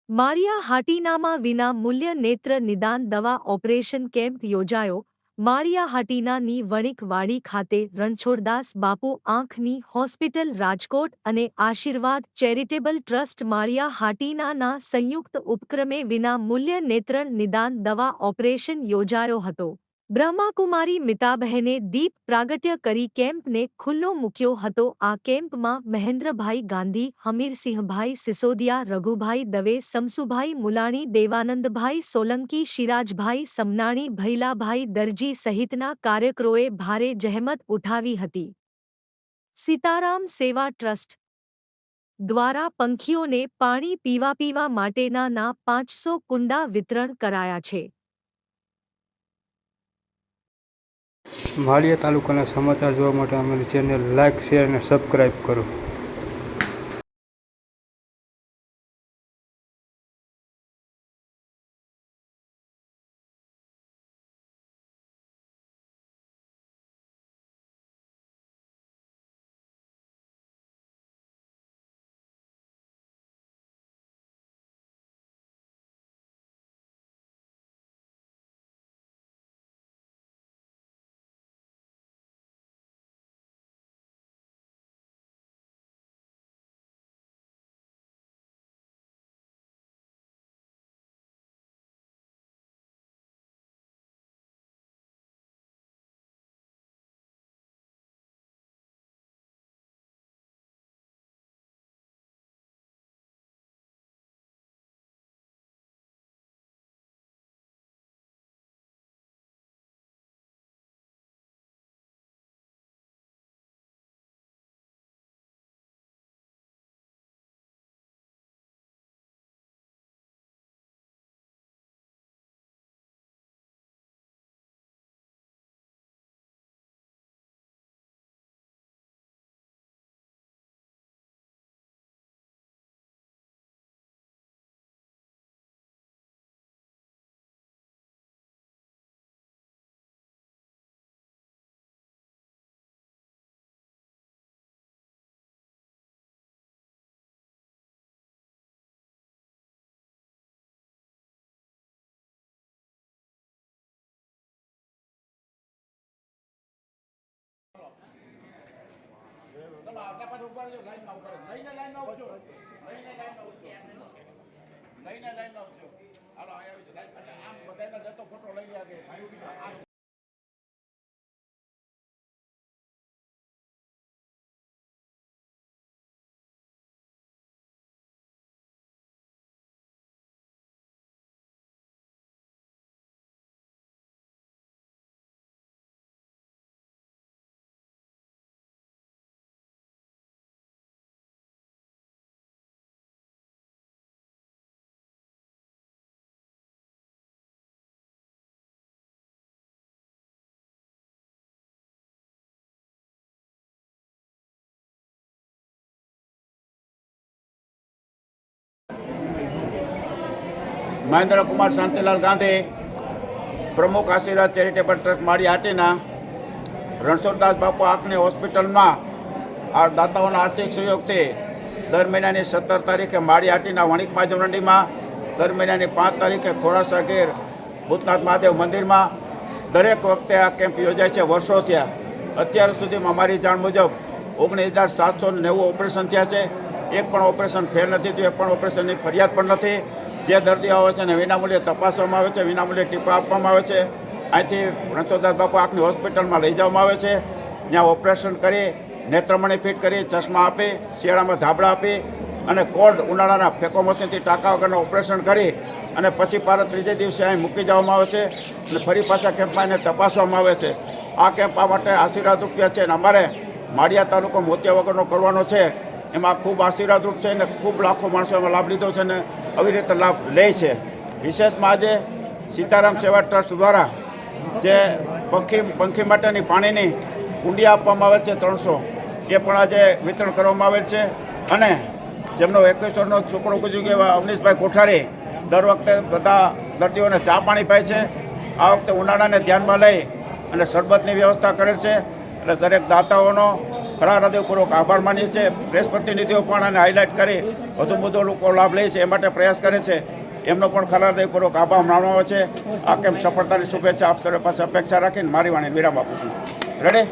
માળિયા હાટીનામાં વિના મૂલ્ય નેત્ર નિદાન દવા ઓપરેશન કેમ્પ યોજાયો. માળિયા હાટીનાની વણિકવાડી ખાતે રણછોડદાસ બાપુ આંખની હોસ્પિટલ રાજકોટ અને આશીર્વાદ ચેરિટેબલ ટ્રસ્ટ માળિયા હાટીનાના સંયુક્ત ઉપક્રમે વિના મૂલ્ય નેત્ર નિદાન દવા ઓપરેશન યોજાયો હતો. બ્રહ્માકુમારી મિતાબહેને દીપ પ્રાગટ્ય કરી કેમ્પને ખુલ્લો મૂક્યો હતો. આ કેમ્પમાં મહેન્દ્રભાઈ ગાંધી, હમીરસિંહભાઈ સિસોદિયા, રઘુભાઈ દવે, સમસુભાઈ મુલાણી, દેવાનંદભાઈ સોલંકી, શિરાજભાઈ સમનાણી, ભૈલાભાઈ દરજી સહિતના કાર્યકરોએ ભારે જહેમત ઉઠાવી હતી. સીતારામ સેવા ટ્રસ્ટ દ્વારા પંખીઓને પાણી પીવા માટેના 500 કુંડા વિતરણ કરાયા છે. માળિયા તાલુકાના સમાચાર જોવા માટે અમારી ચેનલ લાઇક, શેર અને સબસ્ક્રાઈબ કરો. મહેન્દ્ર કુમાર શાંતિલાલ ગાંધી, પ્રમુખ આશીર્વાદ ચેરિટેબલ ટ્રસ્ટ માળિયા હાટીના રણછોડદાસ બાપુ આંખની હોસ્પિટલમાં આ દાતાઓના આર્થિક સહયોગથી દર મહિનાની 17 તારીખે માળિયા હાટીના વણિક મંડીમાં, દર મહિનાની 5 તારીખે ખોરાસા ગીર ભૂતનાથ મહાદેવ મંદિરમાં દરેક વખતે આ કેમ્પ યોજાય છે. વર્ષો થયા. અત્યાર સુધીમાં અમારી જાણ મુજબ 19,790 ઓપરેશન થયા છે. એક પણ ઓપરેશન ફેલ નથી થયું, એક પણ ઓપરેશનની ફરિયાદ પણ નથી. જે દર્દીઓ આવે છે એને વિનામૂલ્યે તપાસવામાં આવે છે, વિનામૂલ્યે ટીપા આપવામાં આવે છે. અહીંથી રણછોડદાસ બાપુ આંખની હોસ્પિટલમાં લઈ જવામાં આવે છે. ત્યાં ઓપરેશન કરી, નેત્રમણી ફિટ કરી, ચશ્મા આપી, શિયાળામાં ધાબળા આપી અને કોલ્ડ ઉનાળાના ફેકો મશીનથી ટાંકા વગરના ઓપરેશન કરી અને પછી પાછા ત્રીજે દિવસે અહીં મૂકી જવામાં આવે છે અને ફરી પાછા કેમ્પમાં એને તપાસવામાં આવે છે. આ કેમ્પ આ માટે આશીર્વાદ રૂપિયા છે અને અમારે માળિયા તાલુકો મોતિયા વગરનો કરવાનો છે. એમાં ખૂબ આશીર્વાદરૂપ છે અને ખૂબ લાખો માણસો એમાં લાભ લીધો છે અને આવી રીતે લાભ લે છે. વિશેષમાં આજે સીતારામ સેવા ટ્રસ્ટ દ્વારા જે પંખી માટેની પાણીની કુંડી આપવામાં આવે છે 300, એ પણ આજે વિતરણ કરવામાં આવે છે. અને જેમનો 21 વર્ષનો છોકરો ગુજરી ગયો એવા અવનીશભાઈ કોઠારી દર વખતે બધા દર્દીઓને ચા પાણી પાય છે. આ વખતે ઉનાળાને ધ્યાનમાં લઈ અને શરબતની વ્યવસ્થા કરેલ છે. એટલે દરેક દાતાઓનો ખરા હૃદયપૂર્વક આભાર માનીએ છીએ. પ્રેસ પ્રતિનિધિઓ પણ આને હાઇલાઇટ કરી વધુ લોકો લાભ લે છે એ માટે પ્રયાસ કરે છે. એમનો પણ ખરા હૃદયપૂર્વક આભાર માનવામાં આવે છે. આ કેમ્પ સફળતાની શુભેચ્છા આપ સર્વે પાસે અપેક્ષા રાખીને મારી વાણીને વિરામ આપું છું. રેડી.